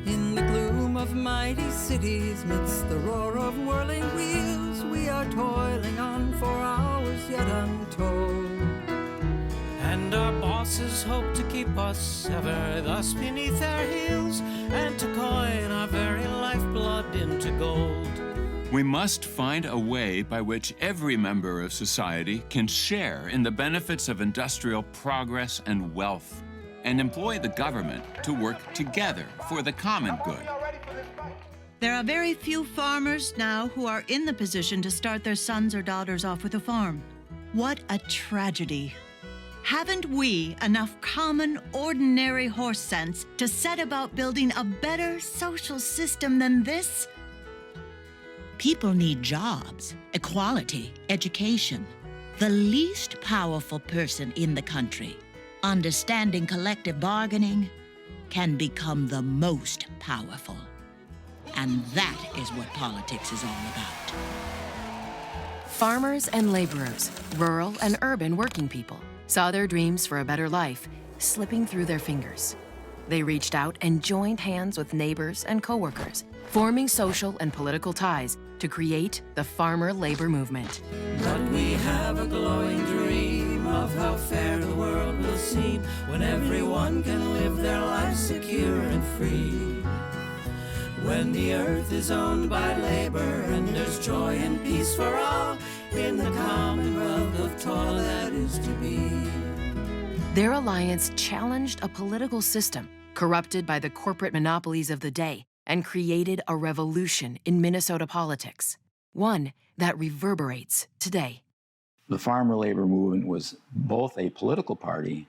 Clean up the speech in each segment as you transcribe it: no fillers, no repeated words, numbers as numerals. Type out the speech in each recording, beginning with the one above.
In the gloom of mighty cities, midst the roar of whirling wheels, we are toiling on for hours yet untold. And our bosses hope to keep us ever thus beneath their heels, and to coin our very lifeblood into gold. We must find a way by which every member of society can share in the benefits of industrial progress and wealth, and employ the government to work together for the common good. There are very few farmers now who are in the position to start their sons or daughters off with a farm. What a tragedy. Haven't we enough common, ordinary horse sense to set about building a better social system than this? People need jobs, equality, education. The least powerful person in the country, understanding collective bargaining, can become the most powerful. And that is what politics is all about. Farmers and laborers, rural and urban working people, saw their dreams for a better life slipping through their fingers. They reached out and joined hands with neighbors and coworkers, forming social and political ties to create the farmer labor movement. But we have a glowing dream of how fair the world will seem when everyone can live their lives secure and free. When the earth is owned by labor and there's joy and peace for all in the commonwealth of toil that is to be. Their alliance challenged a political system corrupted by the corporate monopolies of the day and created a revolution in Minnesota politics, one that reverberates today. The farmer labor movement was both a political party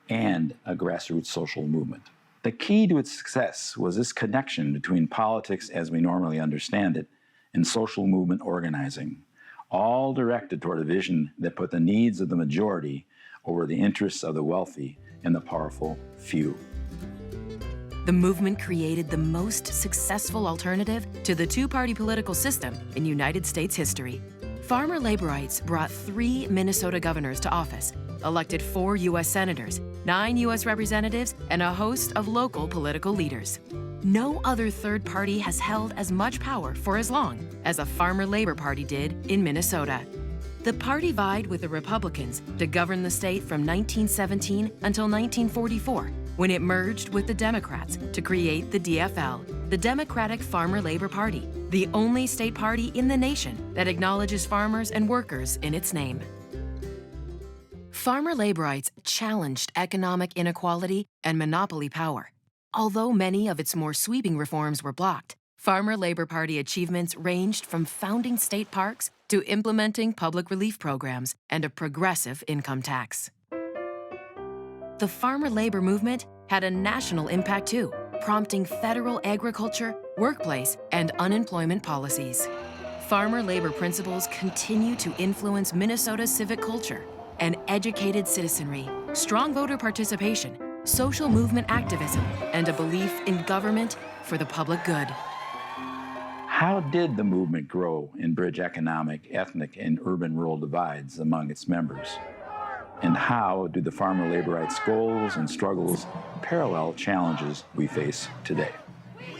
and a grassroots social movement. The key to its success was this connection between politics as we normally understand it and social movement organizing, all directed toward a vision that put the needs of the majority over the interests of the wealthy and the powerful few. The movement created the most successful alternative to the two-party political system in United States history. Farmer laborites brought 3 Minnesota governors to office, elected 4 U.S. senators, 9 U.S. representatives, and a host of local political leaders. No other third party has held as much power for as long as a Farmer Labor Party did in Minnesota. The party vied with the Republicans to govern the state from 1917 until 1944, when it merged with the Democrats to create the DFL, the Democratic Farmer Labor Party, the only state party in the nation that acknowledges farmers and workers in its name. Farmer laborites challenged economic inequality and monopoly power. Although many of its more sweeping reforms were blocked, Farmer Labor Party achievements ranged from founding state parks to implementing public relief programs and a progressive income tax. The farmer labor movement had a national impact too, prompting federal agriculture, workplace, and unemployment policies. Farmer labor principles continue to influence Minnesota's civic culture. An educated citizenry, strong voter participation, social movement activism, and a belief in government for the public good. How did the movement grow and bridge economic, ethnic, and urban-rural divides among its members? And how do the farmer laborites' goals and struggles parallel challenges we face today?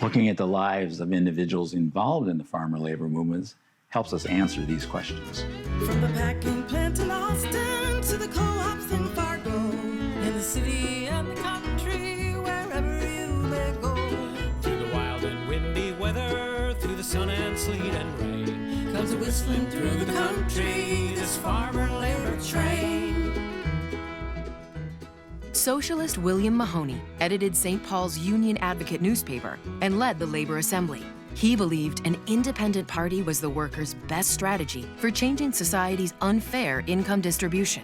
Looking at the lives of individuals involved in the farmer labor movements helps us answer these questions. From the packing plant in Austin to the co-ops in Fargo, in the city and the country, wherever you may go. Through the wild and windy weather, through the sun and sleet and rain, Comes a whistling through the country, this farmer labor train. Socialist William Mahoney edited St. Paul's Union Advocate newspaper and led the labor assembly. He believed an independent party was the workers' best strategy for changing society's unfair income distribution.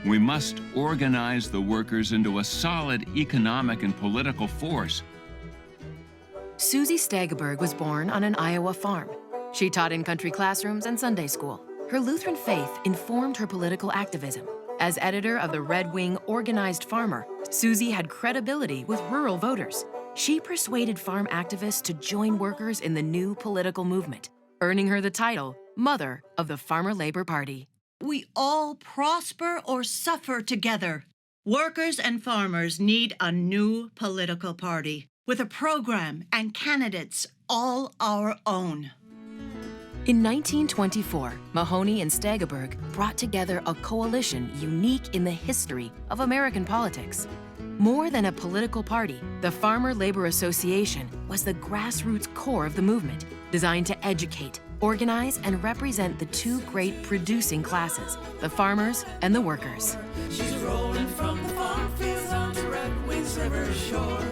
We must organize the workers into a solid economic and political force. Susie Stageberg was born on an Iowa farm. She taught in country classrooms and Sunday school. Her Lutheran faith informed her political activism. As editor of the Red Wing Organized Farmer, Susie had credibility with rural voters. She persuaded farm activists to join workers in the new political movement, earning her the title Mother of the Farmer Labor Party. We all prosper or suffer together. Workers and farmers need a new political party. with a program and candidates all our own. In 1924, Mahoney and Stegeberg brought together a coalition unique in the history of American politics. More than a political party, the Farmer Labor Association was the grassroots core of the movement, designed to educate, organize, and represent the two great producing classes, the farmers and the workers. She's rolling from the farm fields onto Red Wings River shore.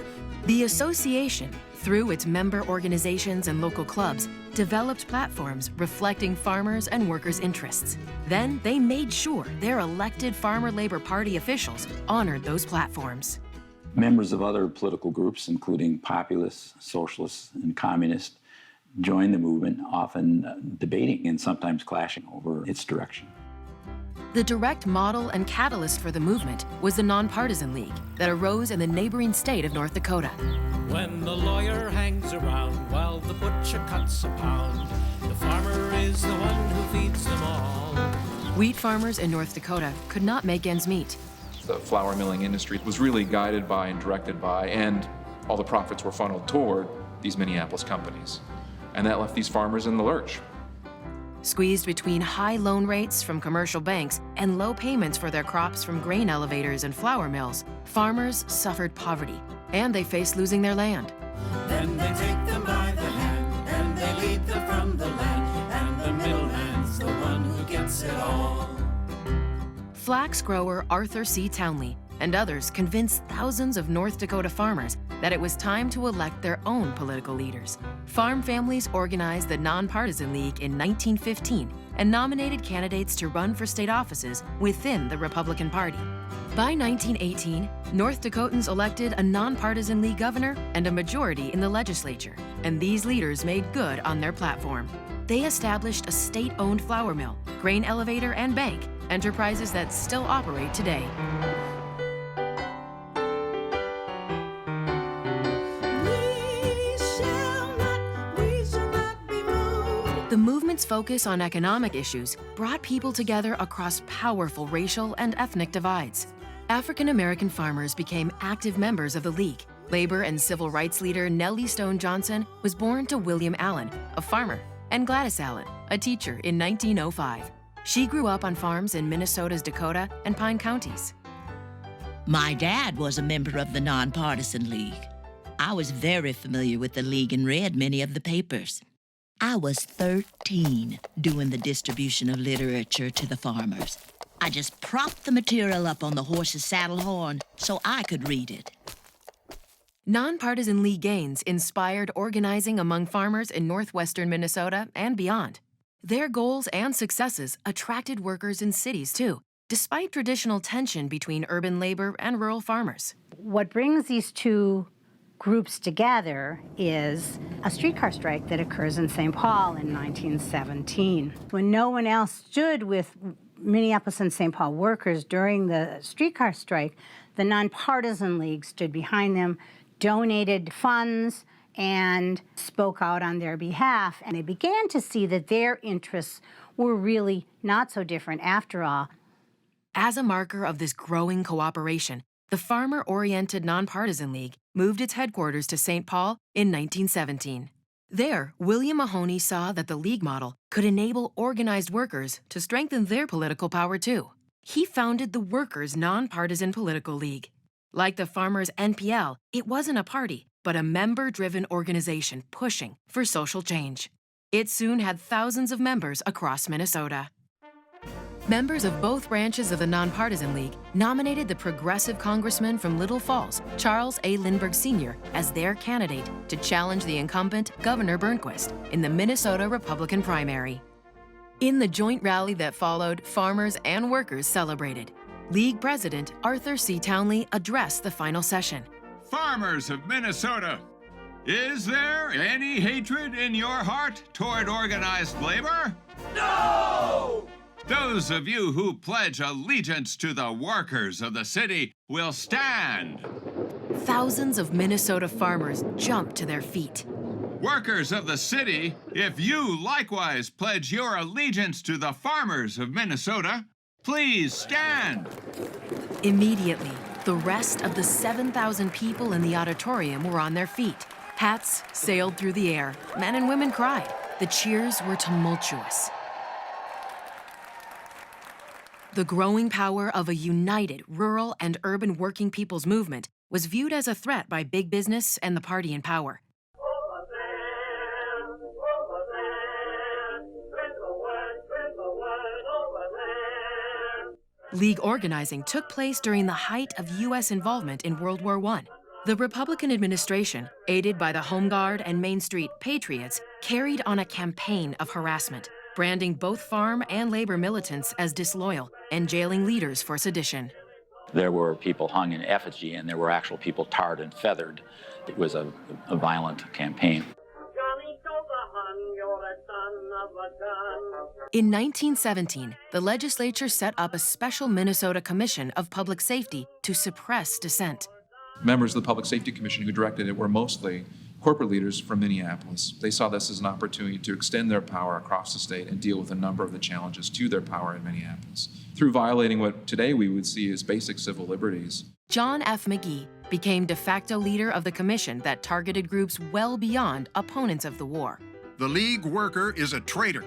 The association, through its member organizations and local clubs, developed platforms reflecting farmers' and workers' interests. Then they made sure their elected Farmer Labor Party officials honored those platforms. Members of other political groups, including populists, socialists, and communists, joined the movement, often debating and sometimes clashing over its direction. The direct model and catalyst for the movement was the Nonpartisan League that arose in the neighboring state of North Dakota. When the lawyer hangs around while the butcher cuts a pound, the farmer is the one who feeds them all. Wheat farmers in North Dakota could not make ends meet. The flour milling industry was really guided by and directed by, and all the profits were funneled toward these Minneapolis companies. And that left these farmers in the lurch. Squeezed between high loan rates from commercial banks and low payments for their crops from grain elevators and flour mills, farmers suffered poverty, and they faced losing their land. Then they take them by the hand, and they lead them from the land, and the middleman's the one who gets it all. Flax grower Arthur C. Townley and others convinced thousands of North Dakota farmers that it was time to elect their own political leaders. Farm families organized the Nonpartisan League in 1915 and nominated candidates to run for state offices within the Republican Party. By 1918, North Dakotans elected a Nonpartisan League governor and a majority in the legislature, and these leaders made good on their platform. They established a state-owned flour mill, grain elevator, and bank, enterprises that still operate today. The movement's focus on economic issues brought people together across powerful racial and ethnic divides. African American farmers became active members of the League. Labor and civil rights leader Nellie Stone Johnson was born to William Allen, a farmer, and Gladys Allen, a teacher, in 1905. She grew up on farms in Minnesota's Dakota and Pine counties. My dad was a member of the Nonpartisan League. I was very familiar with the League and read many of the papers. I was 13 doing the distribution of literature to the farmers. I just propped the material up on the horse's saddle horn so I could read it. Nonpartisan League gains inspired organizing among farmers in northwestern Minnesota and beyond. Their goals and successes attracted workers in cities too, despite traditional tension between urban labor and rural farmers. What brings these two groups together is a streetcar strike that occurs in St. Paul in 1917. When no one else stood with Minneapolis and St. Paul workers during the streetcar strike, the Nonpartisan League stood behind them, donated funds, and spoke out on their behalf. And they began to see that their interests were really not so different after all. As a marker of this growing cooperation, the farmer-oriented Nonpartisan League moved its headquarters to St. Paul in 1917. There, William Mahoney saw that the League model could enable organized workers to strengthen their political power too. He founded the Workers' Nonpartisan Political League. Like the Farmers' NPL, it wasn't a party, but a member-driven organization pushing for social change. It soon had thousands of members across Minnesota. Members of both branches of the Nonpartisan League nominated the progressive congressman from Little Falls, Charles A. Lindbergh Sr., as their candidate to challenge the incumbent Governor Burnquist in the Minnesota Republican primary. In the joint rally that followed, farmers and workers celebrated. League President Arthur C. Townley addressed the final session. Farmers of Minnesota, is there any hatred in your heart toward organized labor? No! Those of you who pledge allegiance to the workers of the city will stand. Thousands of Minnesota farmers jumped to their feet. Workers of the city, if you likewise pledge your allegiance to the farmers of Minnesota, please stand. Immediately, The rest of the 7,000 people in the auditorium were on their feet. Hats sailed through the air. Men and women cried. The cheers were tumultuous. The growing power of a united rural and urban working people's movement was viewed as a threat by big business and the party in power. League organizing took place during the height of U.S. involvement in World War I. The Republican administration, aided by the Home Guard and Main Street Patriots, carried on a campaign of harassment, branding both farm and labor militants as disloyal and jailing leaders for sedition. There were people hung in effigy, and there were actual people tarred and feathered. It was a violent campaign. In 1917, the legislature set up a special Minnesota Commission of Public Safety to suppress dissent. Members of the Public Safety Commission who directed it were mostly corporate leaders from Minneapolis. They saw this as an opportunity to extend their power across the state and deal with a number of the challenges to their power in Minneapolis through violating what today we would see as basic civil liberties. John F. McGee became de facto leader of the commission that targeted groups well beyond opponents of the war. The League worker is a traitor.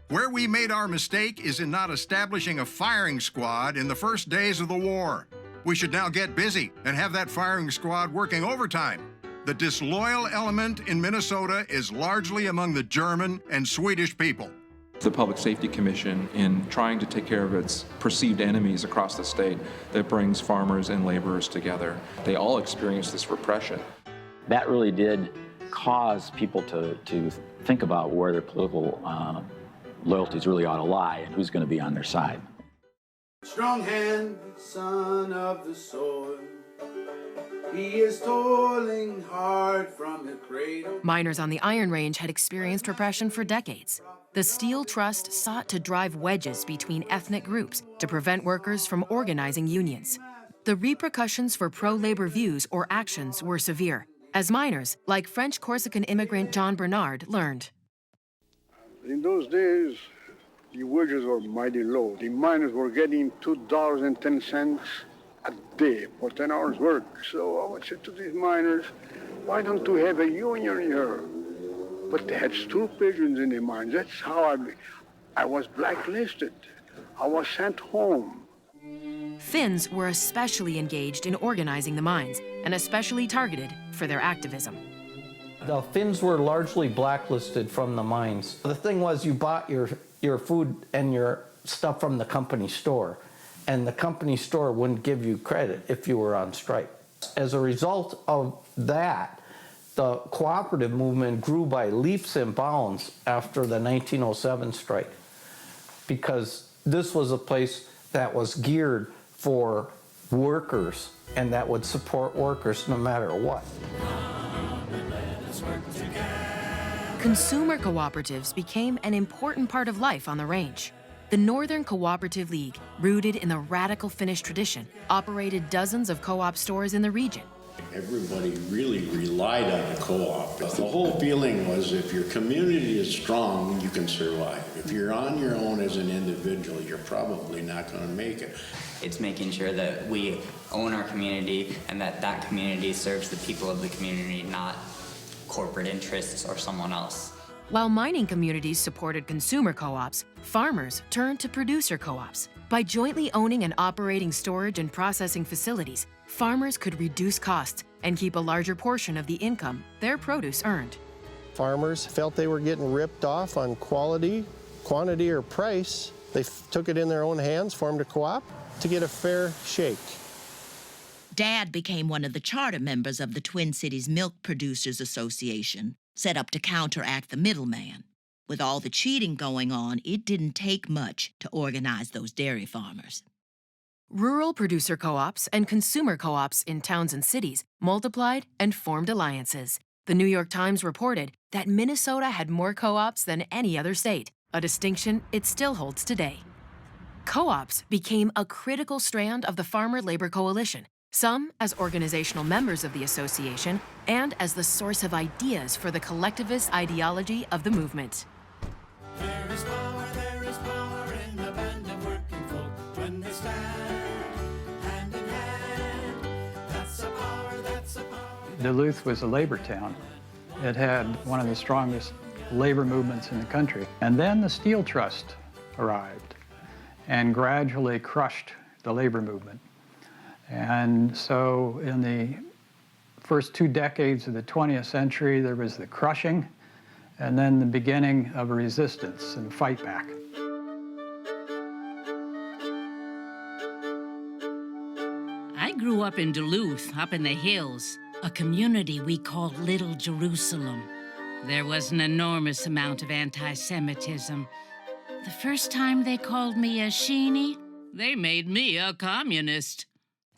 Where we made our mistake is in not establishing a firing squad in the first days of the war. We should now get busy and have that firing squad working overtime. The disloyal element in Minnesota is largely among the German and Swedish people. The Public Safety Commission, in trying to take care of its perceived enemies across the state that brings farmers and laborers together, they all experience this repression. That really did cause people to think about where their political loyalties really ought to lie and who's going to be on their side. Strong hand, son of the soil, he is toiling hard from the cradle. Miners on the Iron Range had experienced repression for decades. The Steel Trust sought to drive wedges between ethnic groups to prevent workers from organizing unions. The repercussions for pro-labor views or actions were severe, as miners, like French Corsican immigrant John Bernard, learned. In those days, the wages were mighty low. The miners were getting $2.10 a day for 10 hours work. So I would say to these miners, why don't we have a union here? But they had stool pigeons in the mines. That's how I was blacklisted. I was sent home. Finns were especially engaged in organizing the mines and especially targeted for their activism. The Finns were largely blacklisted from the mines. The thing was, you bought your food and your stuff from the company store, and the company store wouldn't give you credit if you were on strike. As a result of that, the cooperative movement grew by leaps and bounds after the 1907 strike, because this was a place that was geared for workers and that would support workers no matter what. Consumer cooperatives became an important part of life on the range. The Northern Cooperative League, rooted in the radical Finnish tradition, operated dozens of co-op stores in the region. Everybody really relied on the co-op. The whole feeling was if your community is strong, you can survive. If you're on your own as an individual, you're probably not going to make it. It's making sure that we own our community and that community serves the people of the community, not corporate interests or someone else. While mining communities supported consumer co-ops, farmers turned to producer co-ops. By jointly owning and operating storage and processing facilities, farmers could reduce costs and keep a larger portion of the income their produce earned. Farmers felt they were getting ripped off on quality, quantity, or price. They took it in their own hands, formed a co-op to get a fair shake. Dad became one of the charter members of the Twin Cities Milk Producers Association, set up to counteract the middleman. With all the cheating going on, it didn't take much to organize those dairy farmers. Rural producer co-ops and consumer co-ops in towns and cities multiplied and formed alliances. The New York Times reported that Minnesota had more co-ops than any other state, a distinction it still holds today. Co-ops became a critical strand of the Farmer Labor Coalition, some as organizational members of the association and as the source of ideas for the collectivist ideology of the movement. There is power in the band of working folk when they stand hand in hand Duluth was a labor town. It had one of the strongest labor movements in the country. And then the Steel Trust arrived and gradually crushed the labor movement. And so in the first 2 decades of the 20th century, there was the crushing and then the beginning of a resistance and fight back. I grew up in Duluth, up in the hills, a community we called Little Jerusalem. There was an enormous amount of anti-Semitism. The first time they called me a sheenie, they made me a communist.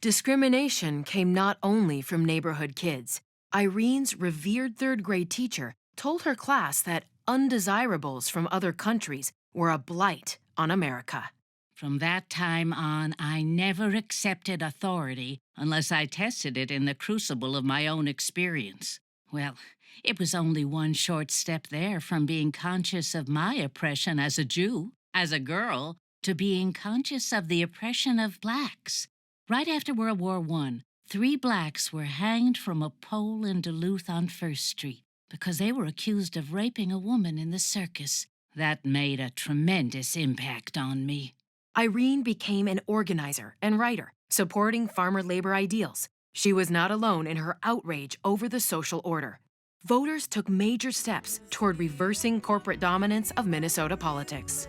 Discrimination came not only from neighborhood kids. Irene's revered third-grade teacher told her class that undesirables from other countries were a blight on America. From that time on, I never accepted authority unless I tested it in the crucible of my own experience. Well, it was only one short step there from being conscious of my oppression as a Jew, as a girl, to being conscious of the oppression of blacks. Right after World War I, 3 blacks were hanged from a pole in Duluth on First Street because they were accused of raping a woman in the circus. That made a tremendous impact on me. Irene became an organizer and writer, supporting farmer labor ideals. She was not alone in her outrage over the social order. Voters took major steps toward reversing corporate dominance of Minnesota politics.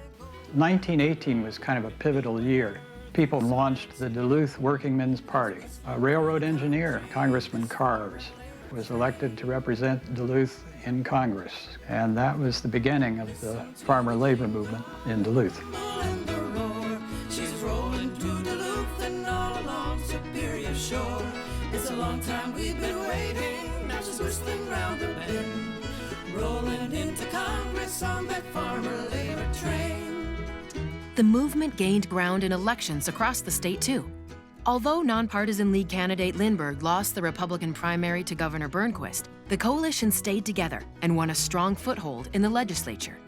1918 was kind of a pivotal year. People launched the Duluth Working Men's Party. A railroad engineer, Congressman Carves, was elected to represent Duluth in Congress. And that was the beginning of the farmer labor movement in Duluth. She's rolling to Duluth and all along Superior Shore. It's a long time we've been waiting, now she's whistling round the bend, rolling into Congress on that farmer labor train. The movement gained ground in elections across the state, too. Although nonpartisan league candidate Lindbergh lost the Republican primary to Governor Burnquist, the coalition stayed together and won a strong foothold in the legislature.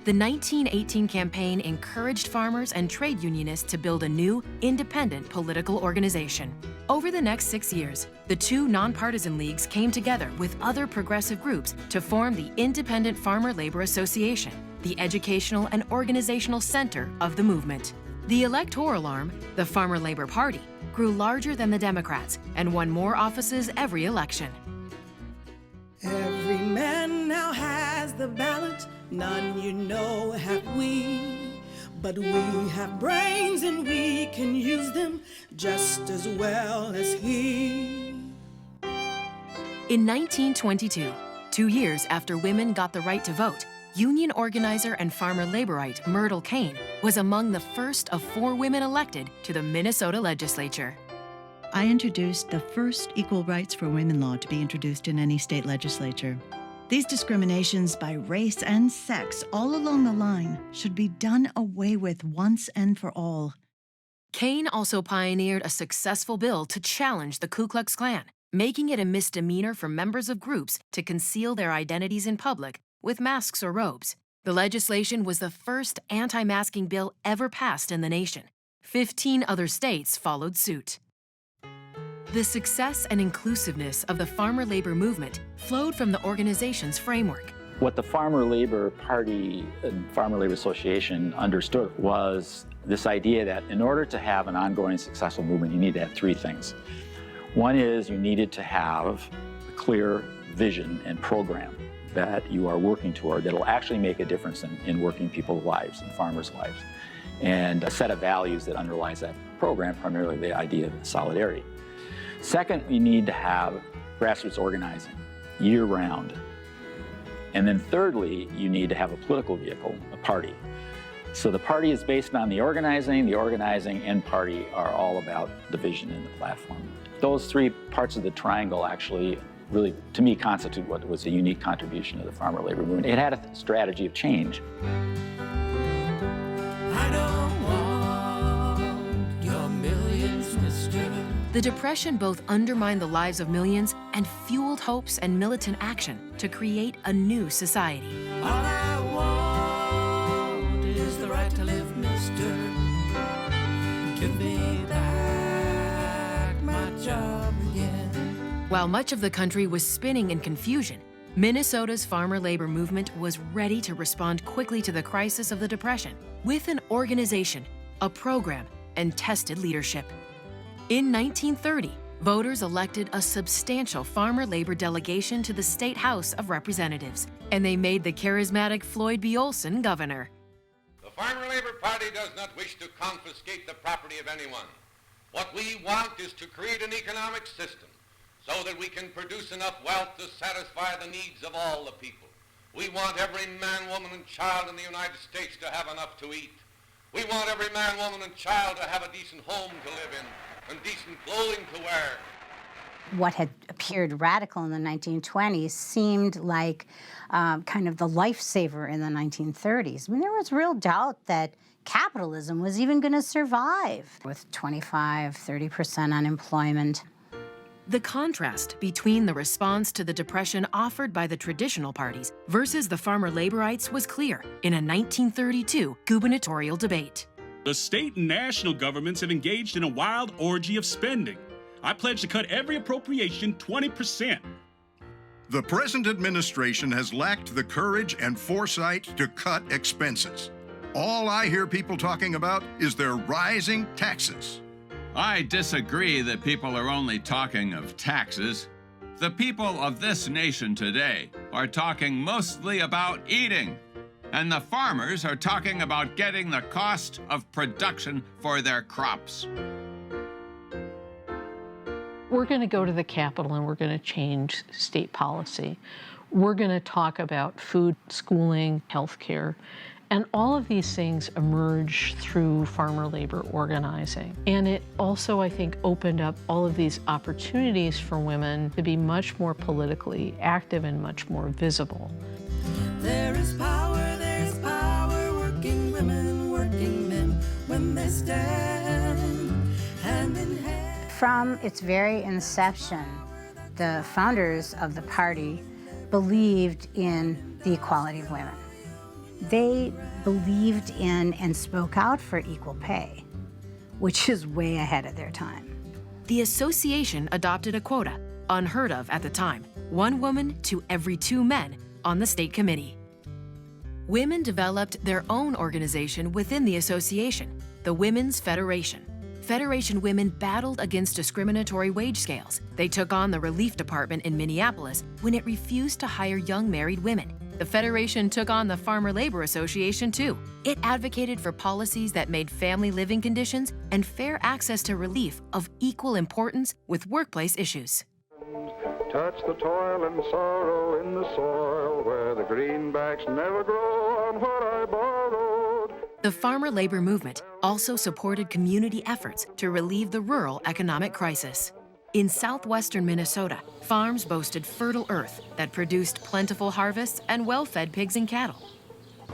The 1918 campaign encouraged farmers and trade unionists to build a new, independent political organization. Over the next 6 years, the 2 nonpartisan leagues came together with other progressive groups to form the Independent Farmer Labor Association, the educational and organizational center of the movement. The electoral arm, the Farmer Labor Party, grew larger than the Democrats and won more offices every election. Every man now has the ballot, none you know have we. But we have brains and we can use them just as well as he. In 1922, 2 years after women got the right to vote, union organizer and farmer laborite Myrtle Cain was among the first of 4 women elected to the Minnesota legislature. I introduced the first equal rights for women law to be introduced in any state legislature. These discriminations by race and sex all along the line should be done away with once and for all. Cain also pioneered a successful bill to challenge the Ku Klux Klan, making it a misdemeanor for members of groups to conceal their identities in public with masks or robes. The legislation was the first anti-masking bill ever passed in the nation. 15 other states followed suit. The success and inclusiveness of the farmer labor movement flowed from the organization's framework. What the Farmer Labor Party and Farmer Labor Association understood was this idea that in order to have an ongoing successful movement, you need to have 3 things. One is you needed to have a clear vision and program that you are working toward that will actually make a difference in working people's lives and farmers' lives, and a set of values that underlies that program, primarily the idea of solidarity. Second, we need to have grassroots organizing year-round. And then thirdly, you need to have a political vehicle, a party. So the party is based on the organizing and party are all about the vision and the platform. Those 3 parts of the triangle actually really, to me, constitute what was a unique contribution to the farmer labor movement. It had a strategy of change. I don't want your millions, mister. The Depression both undermined the lives of millions and fueled hopes and militant action to create a new society. All I want is the right to live, mister. Give me back my job again. While much of the country was spinning in confusion, Minnesota's farmer labor movement was ready to respond quickly to the crisis of the Depression with an organization, a program, and tested leadership. In 1930, voters elected a substantial farmer labor delegation to the State House of Representatives, and they made the charismatic Floyd B. Olson governor. The Farmer Labor Party does not wish to confiscate the property of anyone. What we want is to create an economic system so that we can produce enough wealth to satisfy the needs of all the people. We want every man, woman, and child in the United States to have enough to eat. We want every man, woman, and child to have a decent home to live in and decent clothing to wear. What had appeared radical in the 1920s seemed like kind of the lifesaver in the 1930s. I mean, there was real doubt that capitalism was even going to survive with 25–30% unemployment. The contrast between the response to the Depression offered by the traditional parties versus the farmer laborites was clear in a 1932 gubernatorial debate. The state and national governments have engaged in a wild orgy of spending. I pledge to cut every appropriation 20%. The present administration has lacked the courage and foresight to cut expenses. All I hear people talking about is their rising taxes. I disagree that people are only talking of taxes. The people of this nation today are talking mostly about eating, and the farmers are talking about getting the cost of production for their crops. We're going to go to the Capitol and we're going to change state policy. We're going to talk about food, schooling, healthcare. And all of these things emerge through farmer labor organizing. And it also, I think, opened up all of these opportunities for women to be much more politically active and much more visible. There is power, working women, working men, when they stand hand in hand. From its very inception, the founders of the party believed in the equality of women. They believed in and spoke out for equal pay, which is way ahead of their time. The association adopted a quota, unheard of at the time, 1 woman to every 2 men on the state committee. Women developed their own organization within the association, the Women's Federation. Federation women battled against discriminatory wage scales. They took on the relief department in Minneapolis when it refused to hire young married women. The Federation took on the Farmer Labor Association, too. It advocated for policies that made family living conditions and fair access to relief of equal importance with workplace issues. Touch the toil and sorrow in the soil where the greenbacks never grow on what I borrowed. The farmer labor movement also supported community efforts to relieve the rural economic crisis. In southwestern Minnesota, farms boasted fertile earth that produced plentiful harvests and well-fed pigs and cattle.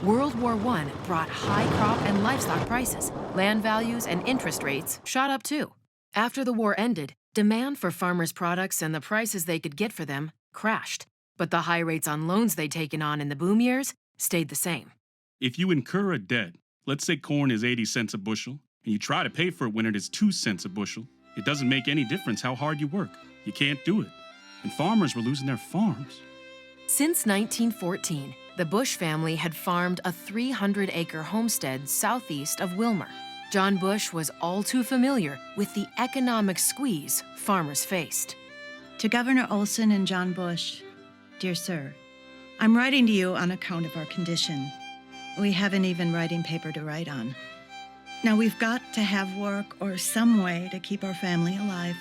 World War I brought high crop and livestock prices. Land values and interest rates shot up too. After the war ended, demand for farmers' products and the prices they could get for them crashed. But the high rates on loans they'd taken on in the boom years stayed the same. If you incur a debt, let's say corn is 80 cents a bushel, and you try to pay for it when it is 2 cents a bushel, it doesn't make any difference how hard you work. You can't do it. And farmers were losing their farms. Since 1914, the Bush family had farmed a 300-acre homestead southeast of Wilmer. John Bush was all too familiar with the economic squeeze farmers faced. To Governor Olson and John Bush, dear sir, I'm writing to you on account of our condition. We haven't even writing paper to write on. Now we've got to have work or some way to keep our family alive.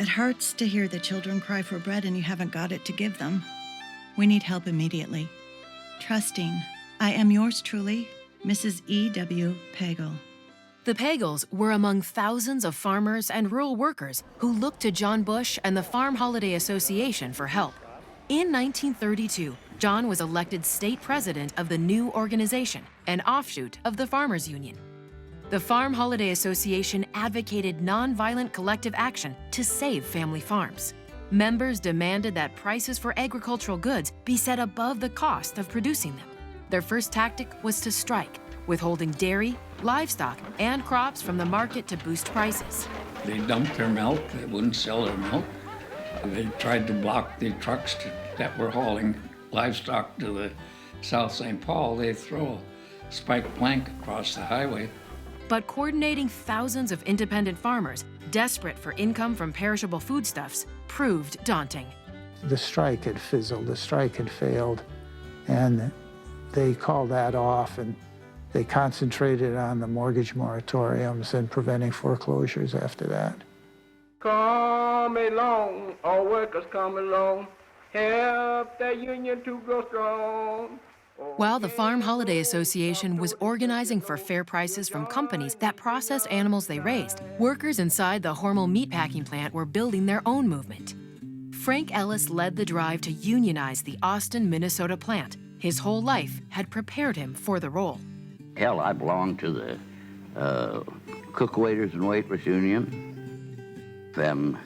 It hurts to hear the children cry for bread and you haven't got it to give them. We need help immediately. Trusting, I am yours truly, Mrs. E.W. Pagel. The Pagels were among thousands of farmers and rural workers who looked to John Bush and the Farm Holiday Association for help. In 1932, John was elected state president of the new organization, an offshoot of the Farmers Union. The Farm Holiday Association advocated nonviolent collective action to save family farms. Members demanded that prices for agricultural goods be set above the cost of producing them. Their first tactic was to strike, withholding dairy, livestock, and crops from the market to boost prices. They dumped their milk, they wouldn't sell their milk. They tried to block the trucks that were hauling livestock to the South St. Paul. They throw a spiked plank across the highway. But coordinating thousands of independent farmers desperate for income from perishable foodstuffs proved daunting. The strike had fizzled, the strike had failed, and they called that off, and they concentrated on the mortgage moratoriums and preventing foreclosures after that. Come along, all workers come along, help the union to grow strong. While the Farm Holiday Association was organizing for fair prices from companies that processed animals they raised, workers inside the Hormel meatpacking plant were building their own movement. Frank Ellis led the drive to unionize the Austin, Minnesota plant. His whole life had prepared him for the role. Hell, I belonged to the Cook Waiters and Waitress Union. Then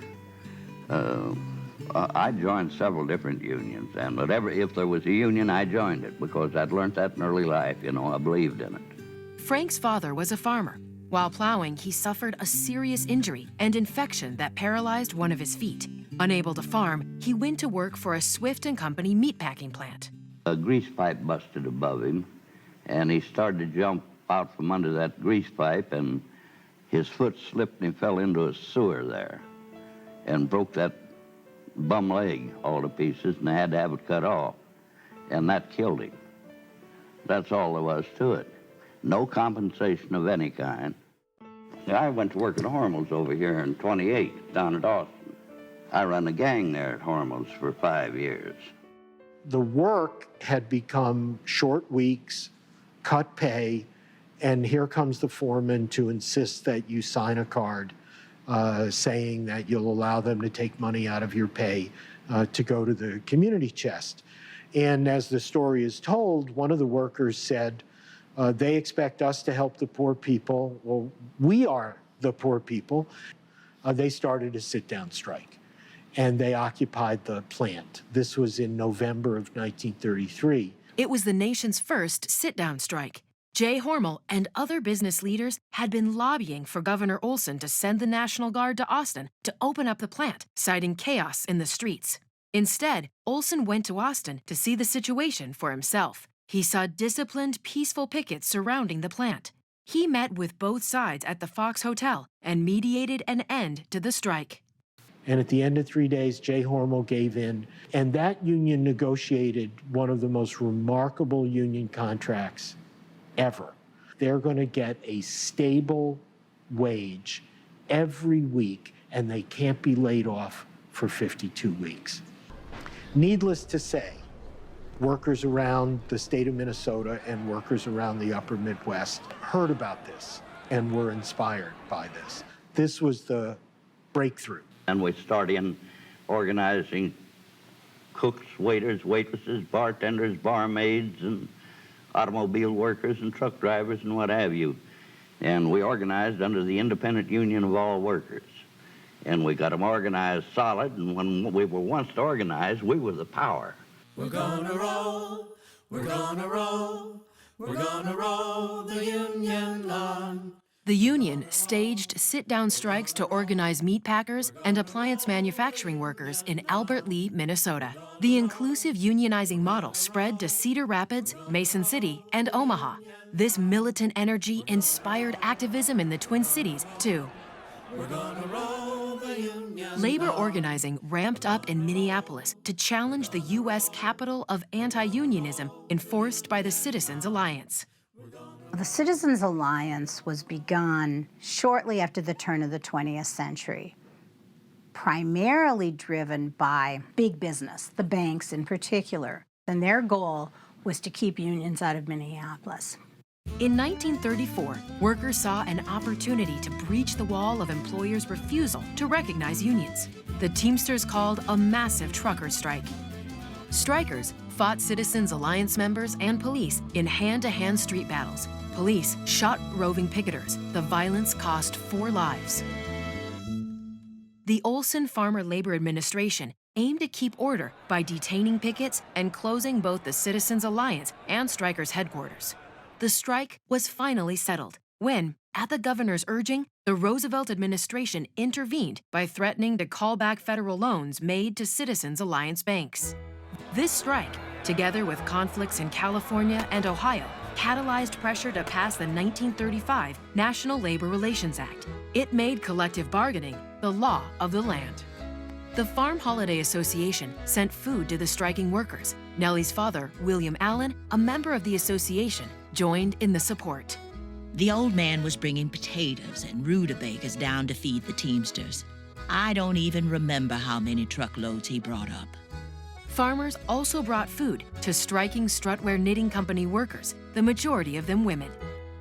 I joined several different unions, and if there was a union, I joined it because I'd learned that in early life, you know, I believed in it. Frank's father was a farmer. While plowing, he suffered a serious injury and infection that paralyzed one of his feet. Unable to farm, he went to work for a Swift & Company meatpacking plant. A grease pipe busted above him, and he started to jump out from under that grease pipe, and his foot slipped and he fell into a sewer there and broke that bum leg all to pieces, and they had to have it cut off, and that killed him. That's all there was to it. No compensation of any kind. I went to work at Hormel's over here in 28, down at Austin. I run a gang there at Hormel's for 5 years. The work had become short weeks, cut pay, and here comes the foreman to insist that you sign a card saying that you'll allow them to take money out of your pay to go to the community chest. And as the story is told, one of the workers said, they expect us to help the poor people. Well, we are the poor people. They started a sit-down strike, and they occupied the plant. This was in November of 1933. It was the nation's first sit-down strike. Jay Hormel and other business leaders had been lobbying for Governor Olson to send the National Guard to Austin to open up the plant, citing chaos in the streets. Instead, Olson went to Austin to see the situation for himself. He saw disciplined, peaceful pickets surrounding the plant. He met with both sides at the Fox Hotel and mediated an end to the strike. And at the end of 3 days, Jay Hormel gave in, and that union negotiated one of the most remarkable union contracts ever. They're going to get a stable wage every week, and they can't be laid off for 52 weeks. Needless to say, workers around the state of Minnesota and workers around the upper Midwest heard about this and were inspired by this. This was the breakthrough. And we started organizing cooks, waiters, waitresses, bartenders, barmaids, and automobile workers and truck drivers and what have you. And we organized under the Independent Union of All Workers. And we got them organized solid, and when we were once organized, we were the power. We're gonna roll, we're gonna roll, we're gonna roll the union on. The union staged sit-down strikes to organize meat packers and appliance manufacturing workers in Albert Lea, Minnesota. The inclusive unionizing model spread to Cedar Rapids, Mason City, and Omaha. This militant energy inspired activism in the Twin Cities, too. We're gonna roll the union Labor organizing ramped up in Minneapolis to challenge the U.S. capital of anti-unionism enforced by the Citizens Alliance. The Citizens Alliance was begun shortly after the turn of the 20th century, primarily driven by big business, the banks in particular. And their goal was to keep unions out of Minneapolis. In 1934, workers saw an opportunity to breach the wall of employers' refusal to recognize unions. The Teamsters called a massive trucker strike. Strikers fought Citizens Alliance members and police in hand-to-hand street battles. Police shot roving picketers. The violence cost 4 lives. The Olson Farmer Labor Administration aimed to keep order by detaining pickets and closing both the Citizens Alliance and strikers' headquarters. The strike was finally settled when, At the governor's urging, the Roosevelt administration intervened by threatening to call back federal loans made to Citizens Alliance banks. This strike, together with conflicts in California and Ohio, catalyzed pressure to pass the 1935 National Labor Relations Act. It made collective bargaining the law of the land. The Farm Holiday Association sent food to the striking workers. Nellie's father, William Allen, a member of the association, joined in the support. The old man was bringing potatoes and rutabagas down to feed the Teamsters. I don't even remember how many truckloads he brought up. Farmers also brought food to striking Strutware Knitting Company workers, the majority of them women.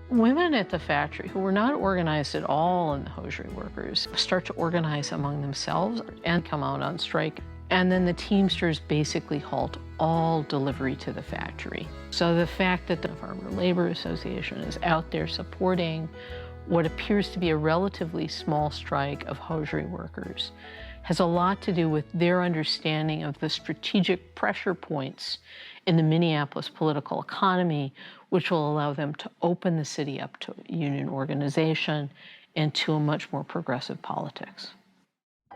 Women at the factory who were not organized at all in the hosiery workers start to organize among themselves and come out on strike. And then the Teamsters basically halt all delivery to the factory. So the fact that the Farmer Labor Association is out there supporting what appears to be a relatively small strike of hosiery workers has a lot to do with their understanding of the strategic pressure points in the Minneapolis political economy, which will allow them to open the city up to union organization and to a much more progressive politics.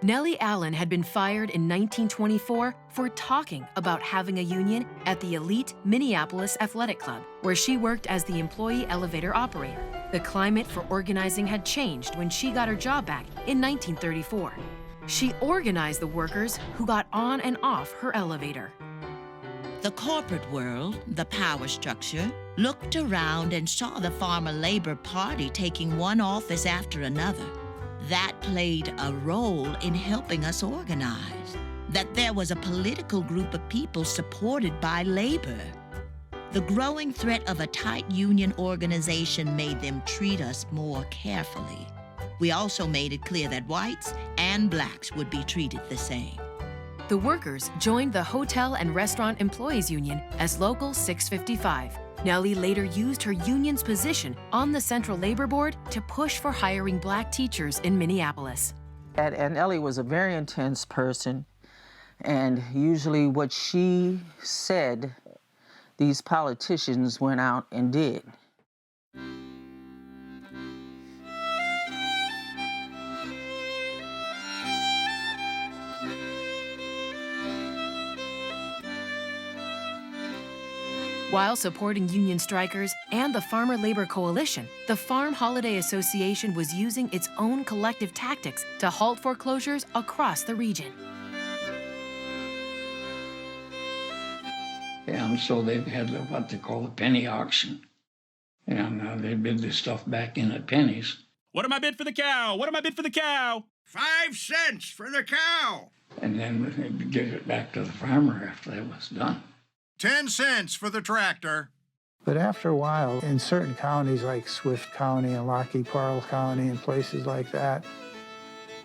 Nellie Allen had been fired in 1924 for talking about having a union at the elite Minneapolis Athletic Club, where she worked as the employee elevator operator. The climate for organizing had changed when she got her job back in 1934. She organized the workers who got on and off her elevator. The corporate world, the power structure, looked around and saw the Farmer Labor Party taking one office after another. That played a role in helping us organize, that there was a political group of people supported by labor. The growing threat of a tight union organization made them treat us more carefully. We also made it clear that whites and blacks would be treated the same. The workers joined the Hotel and Restaurant Employees Union as Local 655. Nellie later used her union's position on the Central Labor Board to push for hiring black teachers in Minneapolis. And Ellie was a very intense person, and usually what she said, these politicians went out and did. While supporting union strikers and the Farmer Labor Coalition, the Farm Holiday Association was using its own collective tactics to halt foreclosures across the region. And so they had what they call a penny auction. And they bid the stuff back in at pennies. What am I bid for the cow? What am I bid for the cow? 5 cents for the cow. And then they give it back to the farmer after that was done. 10 cents for the tractor. But after a while, in certain counties like Swift County and Lockheed Parle County and places like that,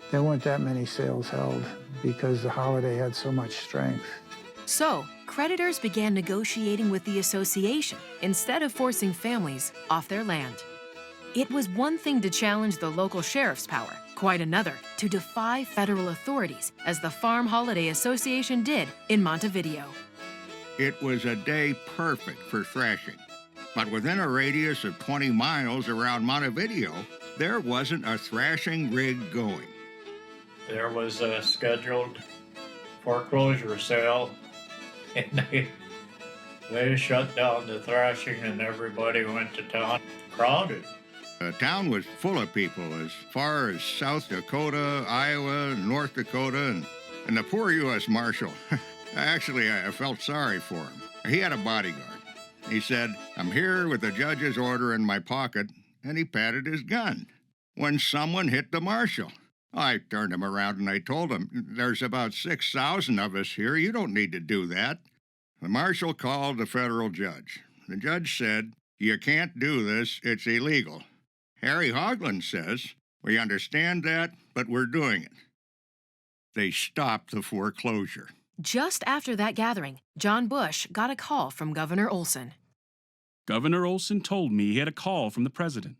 there weren't that many sales held because the holiday had so much strength. So, creditors began negotiating with the association instead of forcing families off their land. It was one thing to challenge the local sheriff's power, quite another to defy federal authorities, as the Farm Holiday Association did in Montevideo. It was a day perfect for thrashing. But within a radius of 20 miles around Montevideo, there wasn't a thrashing rig going. There was a scheduled foreclosure sale, and they shut down the thrashing and everybody went to town, crowded. The town was full of people as far as South Dakota, Iowa, North Dakota, and the poor U.S. Marshal. Actually, I felt sorry for him. He had a bodyguard. He said, "I'm here with the judge's order in my pocket," and he patted his gun. When someone hit the marshal, I turned him around and I told him, "There's about 6,000 of us here. You don't need to do that." The marshal called the federal judge. The judge said, "You can't do this. It's illegal." Harry Hoagland says, "We understand that, but we're doing it." They stopped the foreclosure. Just after that gathering, John Bush got a call from Governor Olson. Governor Olson told me he had a call from the president.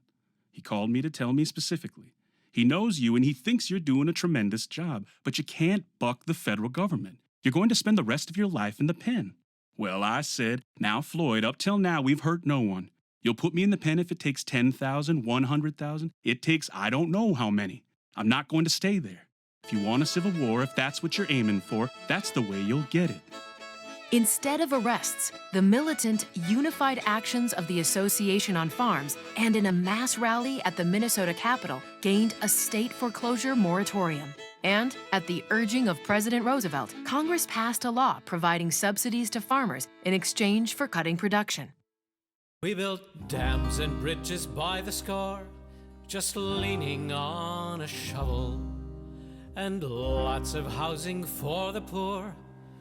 He called me to tell me specifically. He knows you and he thinks you're doing a tremendous job, but you can't buck the federal government. You're going to spend the rest of your life in the pen. Well, I said, "Now, Floyd, up till now, we've hurt no one. You'll put me in the pen if it takes 10,000, 100,000. It takes I don't know how many. I'm not going to stay there. If you want a civil war, if that's what you're aiming for, that's the way you'll get it. Instead of arrests, the militant unified actions of the Association on Farms and in a mass rally at the Minnesota Capitol gained a state foreclosure moratorium. And at the urging of President Roosevelt, Congress passed a law providing subsidies to farmers in exchange for cutting production. We built dams and bridges by the score, just leaning on a shovel, and lots of housing for the poor.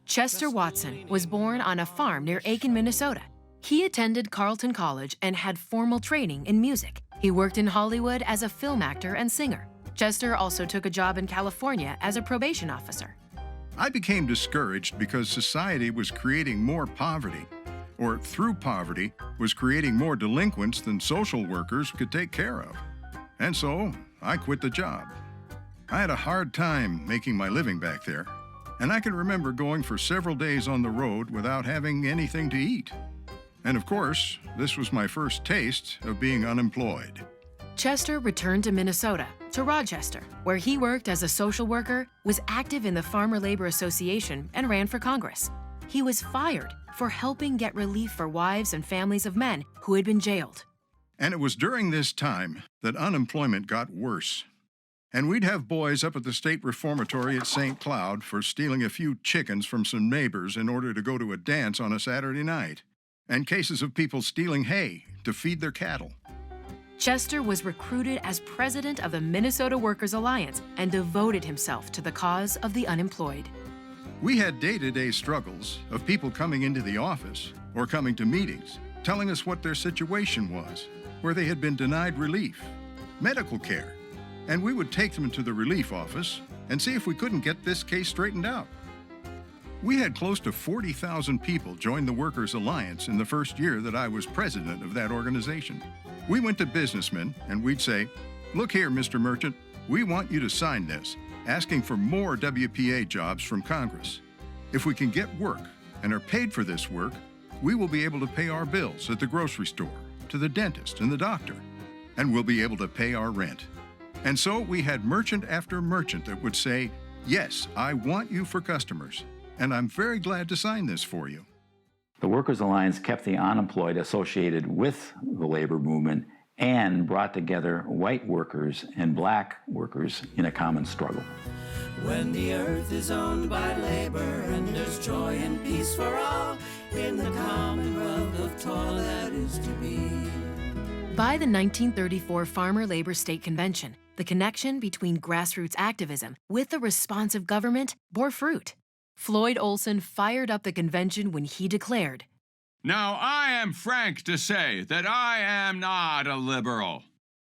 Chester Watson was born on a farm near Aiken, Minnesota. He attended Carleton College and had formal training in music. He worked in Hollywood as a film actor and singer. Chester also took a job in California as a probation officer. I became discouraged because society was creating more poverty, or through poverty was creating more delinquents than social workers could take care of. And so I quit the job. I had a hard time making my living back there, and I can remember going for several days on the road without having anything to eat. And of course, this was my first taste of being unemployed. Chester returned to Minnesota, to Rochester, where he worked as a social worker, was active in the Farmer Labor Association, and ran for Congress. He was fired for helping get relief for wives and families of men who had been jailed. And it was during this time that unemployment got worse. And we'd have boys up at the state reformatory at St. Cloud for stealing a few chickens from some neighbors in order to go to a dance on a Saturday night, and cases of people stealing hay to feed their cattle. Chester was recruited as president of the Minnesota Workers Alliance and devoted himself to the cause of the unemployed. We had day-to-day struggles of people coming into the office or coming to meetings, telling us what their situation was, where they had been denied relief, medical care, and we would take them to the relief office and see if we couldn't get this case straightened out. We had close to 40,000 people join the Workers Alliance in the first year that I was president of that organization. We went to businessmen and we'd say, "Look here, Mr. Merchant, we want you to sign this, asking for more WPA jobs from Congress. If we can get work and are paid for this work, we will be able to pay our bills at the grocery store, to the dentist and the doctor, and we'll be able to pay our rent." And so we had merchant after merchant that would say, "Yes, I want you for customers, and I'm very glad to sign this for you." The Workers' Alliance kept the unemployed associated with the labor movement and brought together white workers and black workers in a common struggle. When the earth is owned by labor and there's joy and peace for all in the commonwealth of toil that is to be. By the 1934 Farmer Labor State Convention, the connection between grassroots activism with the responsive government bore fruit. Floyd Olson fired up the convention when he declared, "Now I am frank to say that I am not a liberal.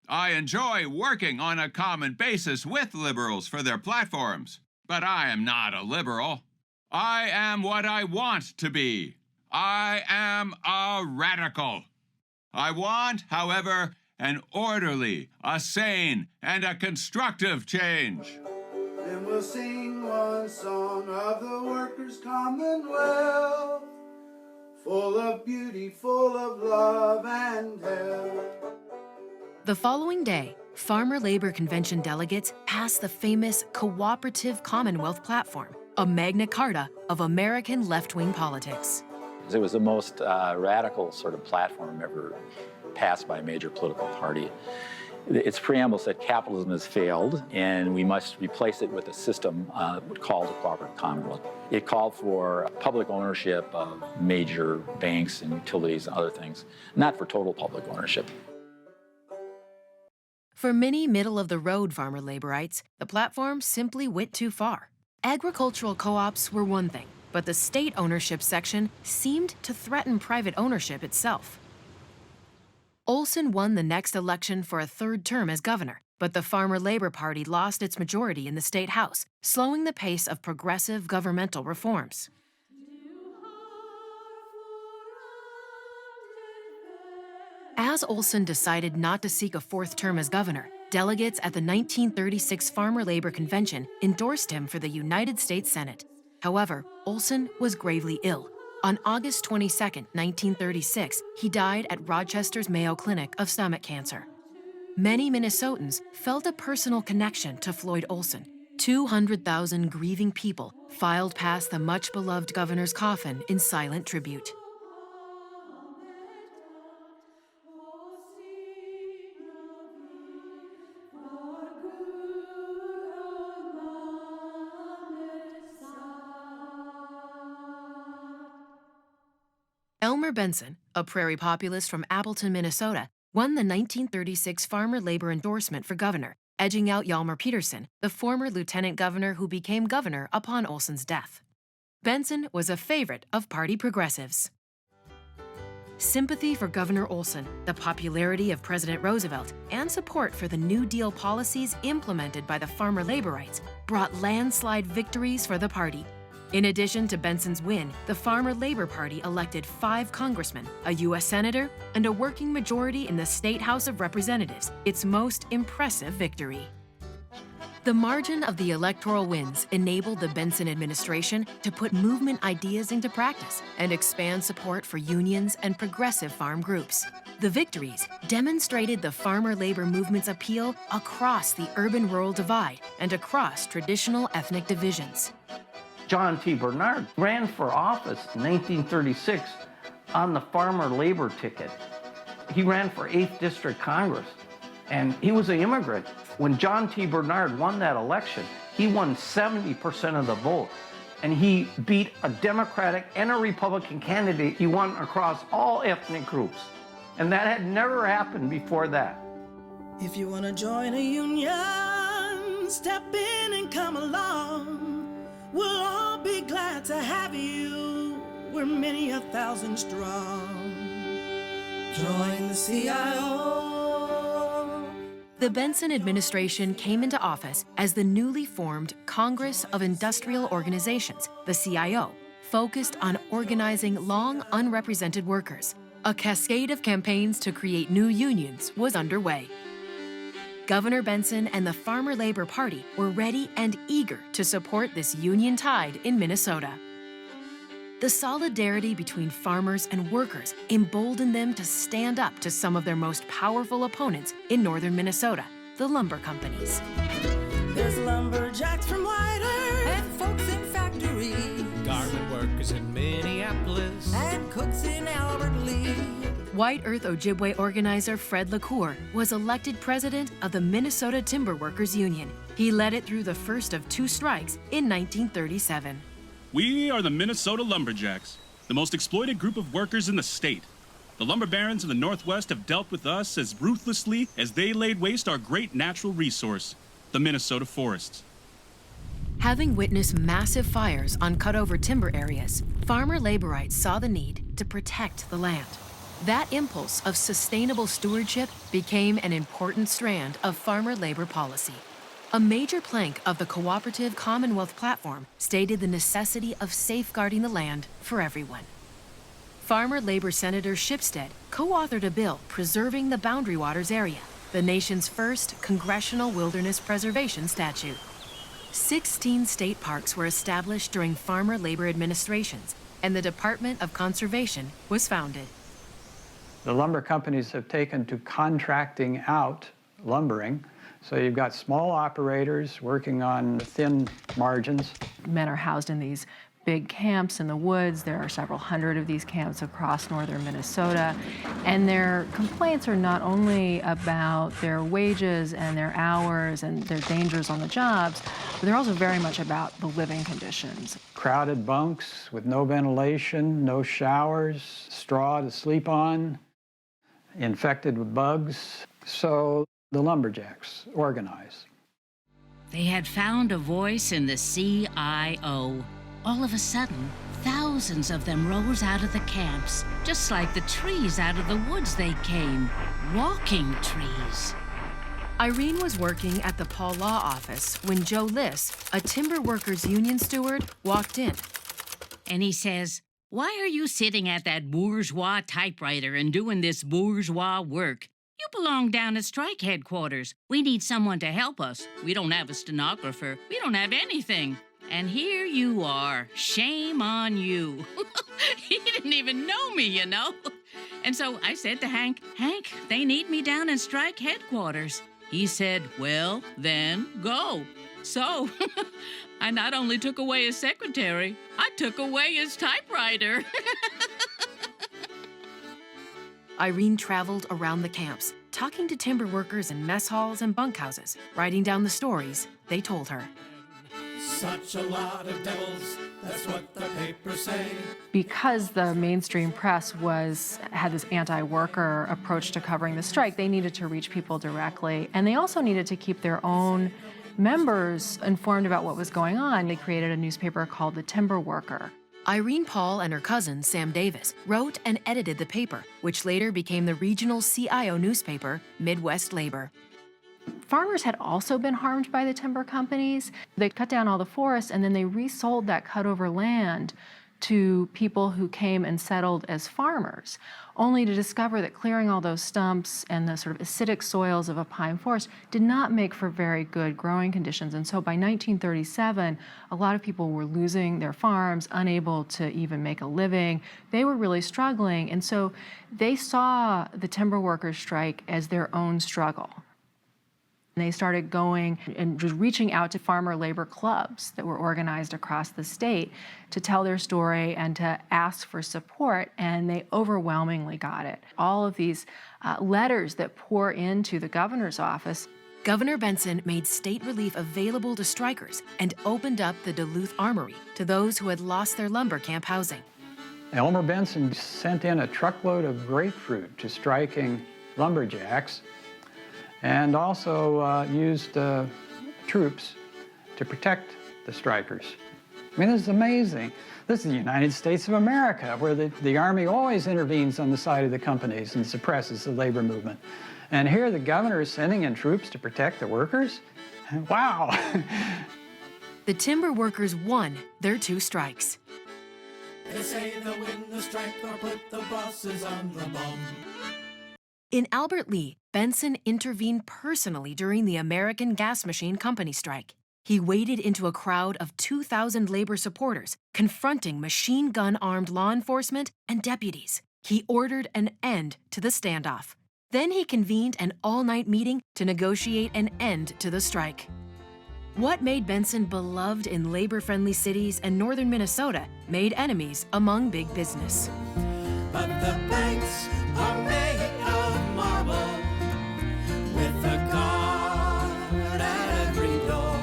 I enjoy working on a common basis with liberals for their platforms, but I am not a liberal. I am what I want to be. I am a radical. I want, however, an orderly, a sane, and a constructive change." Then we'll sing one song of the workers' commonwealth, full of beauty, full of love and health. The following day, Farmer Labor Convention delegates passed the famous Cooperative Commonwealth Platform, a Magna Carta of American left-wing politics. It was the most radical sort of platform ever passed by a major political party. Its preamble said capitalism has failed and we must replace it with a system called a cooperative commonwealth. It called for public ownership of major banks and utilities and other things, not for total public ownership. For many middle-of-the-road farmer laborites, the platform simply went too far. Agricultural co-ops were one thing, but the state ownership section seemed to threaten private ownership itself. Olson won the next election for a third term as governor, but the Farmer Labor Party lost its majority in the state house, slowing the pace of progressive governmental reforms. As Olson decided not to seek a fourth term as governor, delegates at the 1936 Farmer Labor Convention endorsed him for the United States Senate. However, Olson was gravely ill. On August 22, 1936, he died at Rochester's Mayo Clinic of stomach cancer. Many Minnesotans felt a personal connection to Floyd Olson. 200,000 grieving people filed past the much-beloved governor's coffin in silent tribute. Elmer Benson, a prairie populist from Appleton, Minnesota, won the 1936 farmer labor endorsement for governor, edging out Hjalmar Peterson, the former lieutenant governor who became governor upon Olson's death. Benson was a favorite of party progressives. Sympathy for Governor Olson, the popularity of President Roosevelt, and support for the New Deal policies implemented by the farmer laborites brought landslide victories for the party. In addition to Benson's win, the Farmer Labor Party elected 5 congressmen, a U.S. senator, and a working majority in the State House of Representatives, its most impressive victory. The margin of the electoral wins enabled the Benson administration to put movement ideas into practice and expand support for unions and progressive farm groups. The victories demonstrated the farmer labor movement's appeal across the urban-rural divide and across traditional ethnic divisions. John T. Bernard ran for office in 1936 on the farmer labor ticket. He ran for 8th District Congress, and he was an immigrant. When John T. Bernard won that election, he won 70% of the vote, and he beat a Democratic and a Republican candidate. He won across all ethnic groups, and that had never happened before that. If you want to join a union, step in and come along. We'll all be glad to have you. We're many 1,000 strong. Join the CIO. The Benson administration came into office as the newly formed Congress of Industrial Organizations, the CIO, focused on organizing long unrepresented workers. A cascade of campaigns to create new unions was underway. Governor Benson and the Farmer Labor Party were ready and eager to support this union tide in Minnesota. The solidarity between farmers and workers emboldened them to stand up to some of their most powerful opponents in northern Minnesota, the lumber companies. There's lumberjacks from White Earth and folks in factories, garment workers in Minneapolis and cooks in Albert Lea. White Earth Ojibwe organizer Fred LaCour was elected president of the Minnesota Timber Workers Union. He led it through the first of 2 strikes in 1937. We are the Minnesota Lumberjacks, the most exploited group of workers in the state. The lumber barons in the Northwest have dealt with us as ruthlessly as they laid waste our great natural resource, the Minnesota forests. Having witnessed massive fires on cut-over timber areas, farmer laborites saw the need to protect the land. That impulse of sustainable stewardship became an important strand of farmer labor policy. A major plank of the Cooperative Commonwealth Platform stated the necessity of safeguarding the land for everyone. Farmer labor Senator Shipstead co-authored a bill preserving the Boundary Waters area, the nation's first congressional wilderness preservation statute. 16 state parks were established during farmer labor administrations, and the Department of Conservation was founded. The lumber companies have taken to contracting out lumbering. So you've got small operators working on thin margins. Men are housed in these big camps in the woods. There are several hundred of these camps across northern Minnesota. And their complaints are not only about their wages and their hours and their dangers on the jobs, but they're also very much about the living conditions. Crowded bunks with no ventilation, no showers, straw to sleep on, infected with bugs. So the lumberjacks organize. They had found a voice in the CIO. All of a sudden, thousands of them rose out of the camps, just like the trees out of the woods they came, walking trees. Irene was working at the Paul Law office when Joe Liss, a timber workers union steward, walked in. And he says, "Why are you sitting at that bourgeois typewriter and doing this bourgeois work? You belong down at strike headquarters. We need someone to help us. We don't have a stenographer. We don't have anything." And here you are. Shame on you. He didn't even know me, you know. And so I said to Hank, Hank, they need me down in strike headquarters. He said, well, then go. So I not only took away his secretary, I took away his typewriter. Irene traveled around the camps, talking to timber workers in mess halls and bunkhouses, writing down the stories they told her. Such a lot of devils, that's what the papers say. Because the mainstream press had this anti-worker approach to covering the strike, they needed to reach people directly. And they also needed to keep their own members informed about what was going on. They created a newspaper called The Timber Worker. Irene Paul and her cousin, Sam Davis, wrote and edited the paper, which later became the regional CIO newspaper, Midwest Labor. Farmers had also been harmed by the timber companies. They cut down all the forests, and then they resold that cut-over land to people who came and settled as farmers, only to discover that clearing all those stumps and the sort of acidic soils of a pine forest did not make for very good growing conditions. And so by 1937, a lot of people were losing their farms, unable to even make a living. They were really struggling, and so they saw the timber workers' strike as their own struggle. They started going and just reaching out to farmer labor clubs that were organized across the state to tell their story and to ask for support, and they overwhelmingly got it. All of these letters that pour into the governor's office. Governor Benson made state relief available to strikers and opened up the Duluth Armory to those who had lost their lumber camp housing. Elmer Benson sent in a truckload of grapefruit to striking lumberjacks, and also used troops to protect the strikers. I mean, this is amazing. This is the United States of America, where the Army always intervenes on the side of the companies and suppresses the labor movement. And here the governor is sending in troops to protect the workers? Wow. The timber workers won their 2 strikes. They say they'll win the strike or put the bosses on the bum. In Albert Lea, Benson intervened personally during the American Gas Machine Company strike. He waded into a crowd of 2,000 labor supporters, confronting machine gun-armed law enforcement and deputies. He ordered an end to the standoff. Then he convened an all-night meeting to negotiate an end to the strike. What made Benson beloved in labor-friendly cities and northern Minnesota made enemies among big business. But the banks are made of marble, with a guard at every door.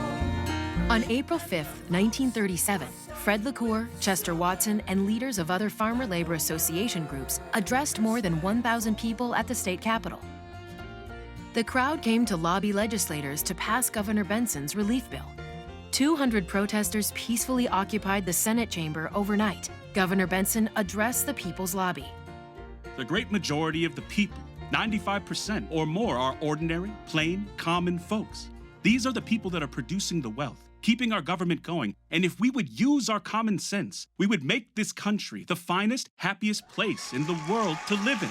On April 5, 1937, Fred LaCour, Chester Watson, and leaders of other Farmer Labor Association groups addressed more than 1,000 people at the state capitol. The crowd came to lobby legislators to pass Governor Benson's relief bill. 200 protesters peacefully occupied the Senate chamber overnight. Governor Benson addressed the people's lobby. The great majority of the people, 95% or more, are ordinary, plain, common folks. These are the people that are producing the wealth, keeping our government going. And if we would use our common sense, we would make this country the finest, happiest place in the world to live in.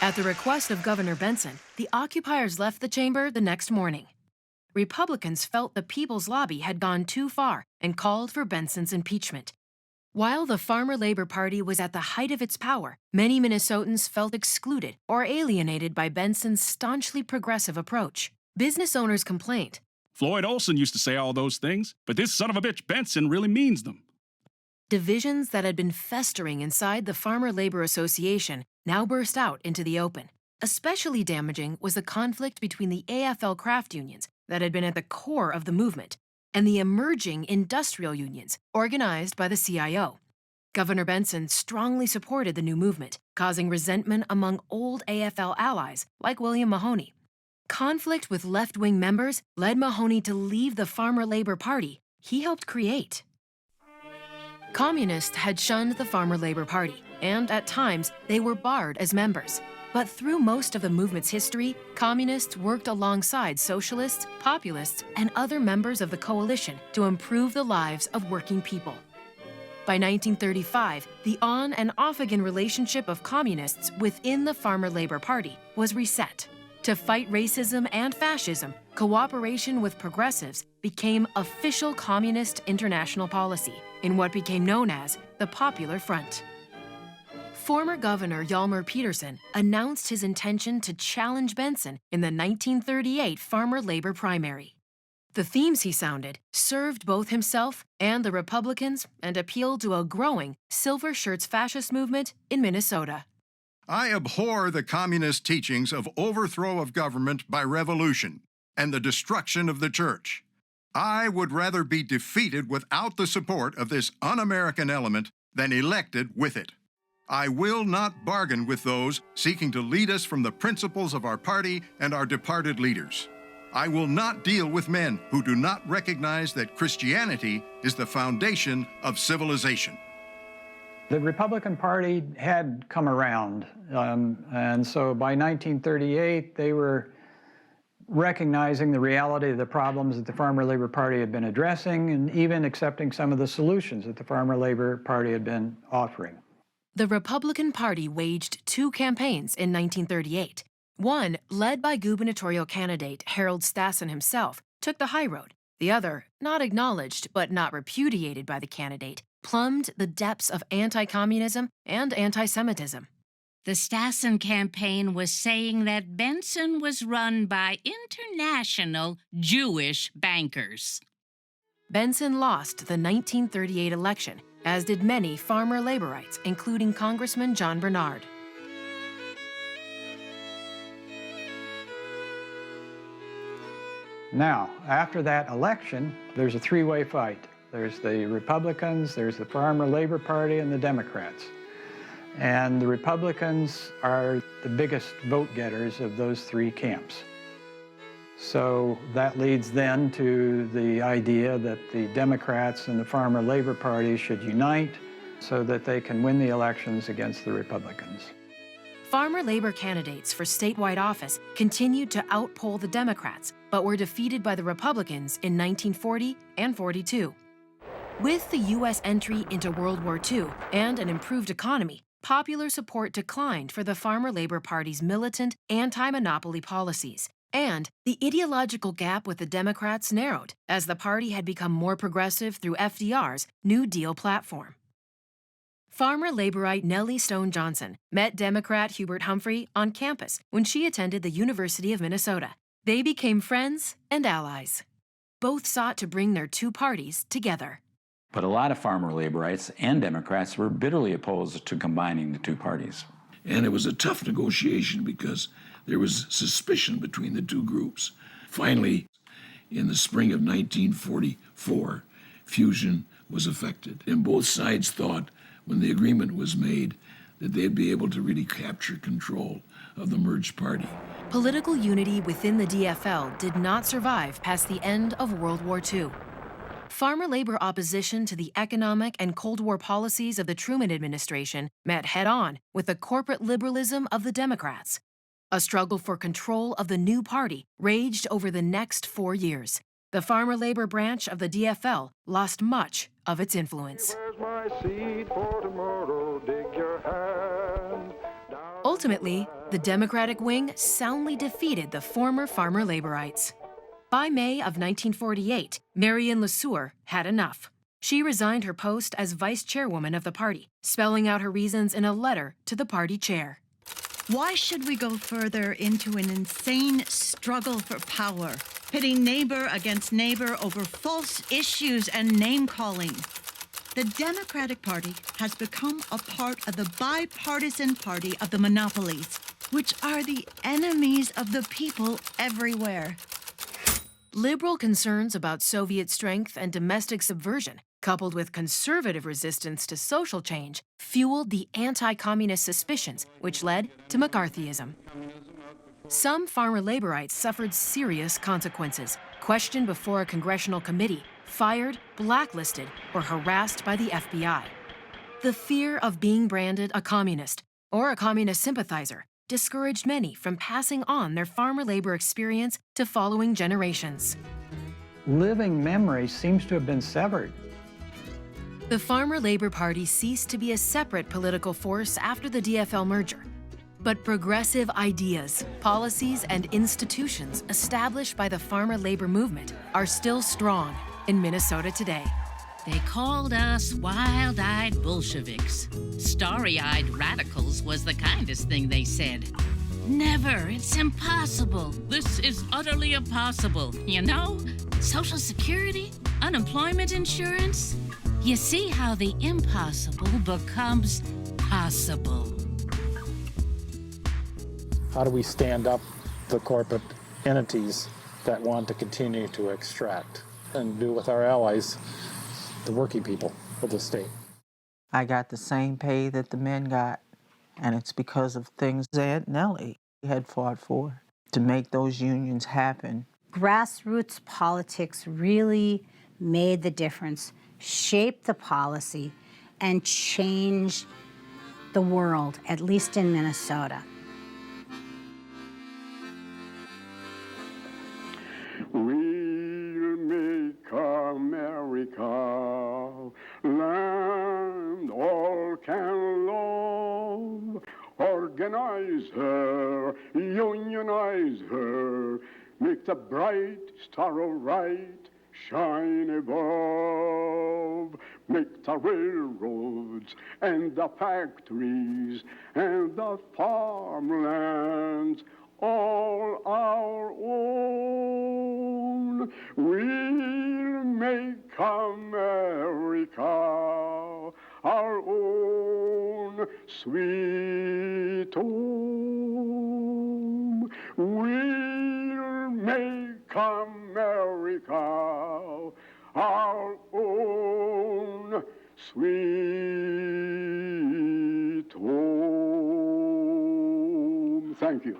At the request of Governor Benson, the occupiers left the chamber the next morning. Republicans felt the people's lobby had gone too far and called for Benson's impeachment. While the Farmer Labor Party was at the height of its power, many Minnesotans felt excluded or alienated by Benson's staunchly progressive approach. Business owners complained. Floyd Olson used to say all those things, but this son of a bitch Benson really means them. Divisions that had been festering inside the Farmer Labor Association now burst out into the open. Especially damaging was the conflict between the AFL craft unions that had been at the core of the movement and the emerging industrial unions organized by the CIO. Governor Benson strongly supported the new movement, causing resentment among old AFL allies like William Mahoney. Conflict with left-wing members led Mahoney to leave the Farmer Labor Party he helped create. Communists had shunned the Farmer Labor Party, and at times they were barred as members. But through most of the movement's history, communists worked alongside socialists, populists, and other members of the coalition to improve the lives of working people. By 1935, the on- and off-again relationship of communists within the Farmer Labor Party was reset. To fight racism and fascism, cooperation with progressives became official communist international policy in what became known as the Popular Front. Former Governor Hjalmar Peterson announced his intention to challenge Benson in the 1938 farmer-labor primary. The themes he sounded served both himself and the Republicans and appealed to a growing Silver Shirts fascist movement in Minnesota. I abhor the communist teachings of overthrow of government by revolution and the destruction of the church. I would rather be defeated without the support of this un-American element than elected with it. I will not bargain with those seeking to lead us from the principles of our party and our departed leaders. I will not deal with men who do not recognize that Christianity is the foundation of civilization. The Republican Party had come around, and so by 1938, they were recognizing the reality of the problems that the Farmer Labor Party had been addressing, and even accepting some of the solutions that the Farmer Labor Party had been offering. The Republican Party waged two campaigns in 1938. One, led by gubernatorial candidate Harold Stassen himself, took the high road. The other, not acknowledged but not repudiated by the candidate, plumbed the depths of anti-communism and anti-Semitism. The Stassen campaign was saying that Benson was run by international Jewish bankers. Benson lost the 1938 election, as did many farmer laborites, including Congressman John Bernard. Now, after that election, there's a three-way fight. There's the Republicans, there's the Farmer Labor Party, and the Democrats. And the Republicans are the biggest vote getters of those three camps. So that leads then to the idea that the Democrats and the Farmer Labor Party should unite so that they can win the elections against the Republicans. Farmer labor candidates for statewide office continued to outpoll the Democrats, but were defeated by the Republicans in 1940 and 42. With the U.S. entry into World War II and an improved economy, popular support declined for the Farmer Labor Party's militant anti-monopoly policies, and the ideological gap with the Democrats narrowed as the party had become more progressive through FDR's New Deal platform. Farmer laborite Nellie Stone Johnson met Democrat Hubert Humphrey on campus when she attended the University of Minnesota. They became friends and allies. Both sought to bring their two parties together. But a lot of farmer laborites and Democrats were bitterly opposed to combining the two parties. And it was a tough negotiation because there was suspicion between the two groups. Finally, in the spring of 1944, fusion was effected. And both sides thought, when the agreement was made, that they'd be able to really capture control of the merged party. Political unity within the DFL did not survive past the end of World War II. Farmer labor opposition to the economic and Cold War policies of the Truman administration met head-on with the corporate liberalism of the Democrats. A struggle for control of the new party raged over the next 4 years. The farmer labor branch of the DFL lost much of its influence. Ultimately, the Democratic wing soundly defeated the former farmer laborites. By May of 1948, Marion LeSueur had enough. She resigned her post as vice chairwoman of the party, spelling out her reasons in a letter to the party chair. Why should we go further into an insane struggle for power, pitting neighbor against neighbor over false issues and name-calling? The Democratic Party has become a part of the bipartisan party of the monopolies, which are the enemies of the people everywhere. Liberal concerns about Soviet strength and domestic subversion, coupled with conservative resistance to social change, fueled the anti-communist suspicions, which led to McCarthyism. Some farmer laborites suffered serious consequences, questioned before a congressional committee, fired, blacklisted, or harassed by the FBI. The fear of being branded a communist or a communist sympathizer discouraged many from passing on their farmer labor experience to following generations. Living memory seems to have been severed. The Farmer Labor Party ceased to be a separate political force after the DFL merger. But progressive ideas, policies, and institutions established by the farmer labor movement are still strong in Minnesota today. They called us wild-eyed Bolsheviks. Starry-eyed radicals was the kindest thing they said. Never, it's impossible. This is utterly impossible, you know? Social Security, unemployment insurance. You see how the impossible becomes possible. How do we stand up the corporate entities that want to continue to extract and do with our allies, the working people of the state? I got the same pay that the men got, and it's because of things Aunt Nellie had fought for to make those unions happen. Grassroots politics really made the difference, shaped the policy, and changed the world, at least in Minnesota. We'll make America land all can love. Organize her, unionize her, make the bright star of right shine above. Make the railroads and the factories and the farmlands all our own. We'll make America our own sweet home. We'll make America our own sweet home. Thank you.